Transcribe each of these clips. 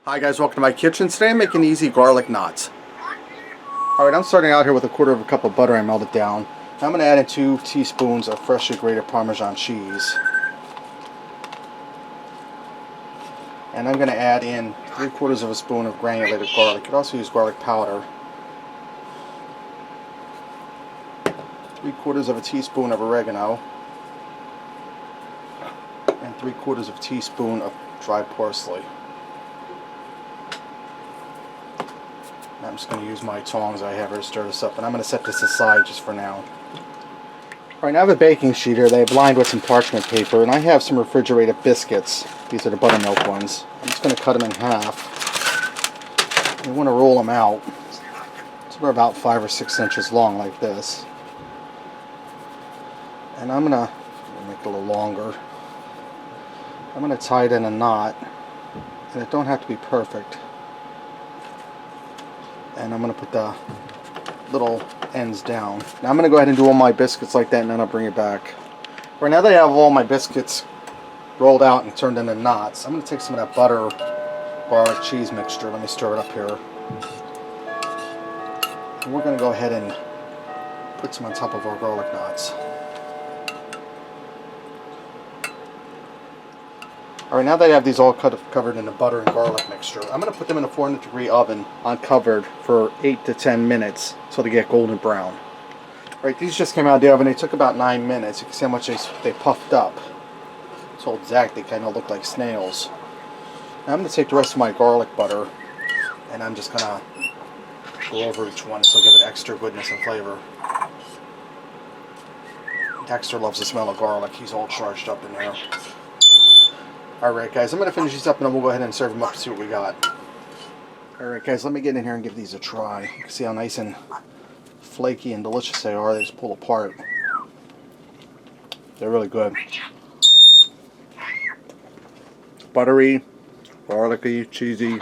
Hi guys, welcome to my kitchen. Today I'm making easy garlic knots. Alright, I'm starting out here with a quarter of a cup of butter I melted down. Now I'm going to add in 2 teaspoons of freshly grated Parmesan cheese. And I'm going to add in 3/4 of a spoon of granulated garlic. You could also use garlic powder. 3/4 of a teaspoon of oregano. And 3/4 of a teaspoon of dried parsley. I'm just going to use my tongs I have here to stir this up, and I'm going to set this aside just for now. Alright, now I have a baking sheet here that I've lined with some parchment paper, and I have some refrigerated biscuits. These are the buttermilk ones. I'm just going to cut them in half. You want to roll them out. So they're about 5 or 6 inches long like this. And I'm going to make it a little longer. I'm going to tie it in a knot, and it don't have to be perfect. And I'm going to put the little ends down. Now I'm going to go ahead and do all my biscuits like that, and then I'll bring it back. Right now that I have all my biscuits rolled out and turned into knots, I'm going to take some of that butter, garlic, cheese mixture. Let me stir it up here. And we're going to go ahead and put some on top of our garlic knots. Alright, now that I have these all covered in the butter and garlic mixture, I'm going to put them in a 400-degree oven uncovered for 8 to 10 minutes so they get golden brown. Alright, these just came out of the oven. They took about 9 minutes. You can see how much they puffed up. So exact, they kind of look like snails. Now I'm going to take the rest of my garlic butter and I'm just going to go over each one so give it extra goodness and flavor. Dexter loves the smell of garlic. He's all charged up in there. Alright guys, I'm going to finish these up and then we'll go ahead and serve them up to see what we got. Alright guys, let me get in here and give these a try. You can see how nice and flaky and delicious they are. They just pull apart. They're really good. Buttery, garlicky, cheesy,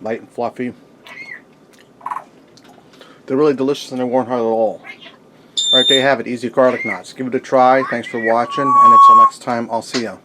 light and fluffy. They're really delicious and they weren't hard at all. Alright, there you have it. Easy garlic knots. Give it a try. Thanks for watching, and until next time, I'll see ya.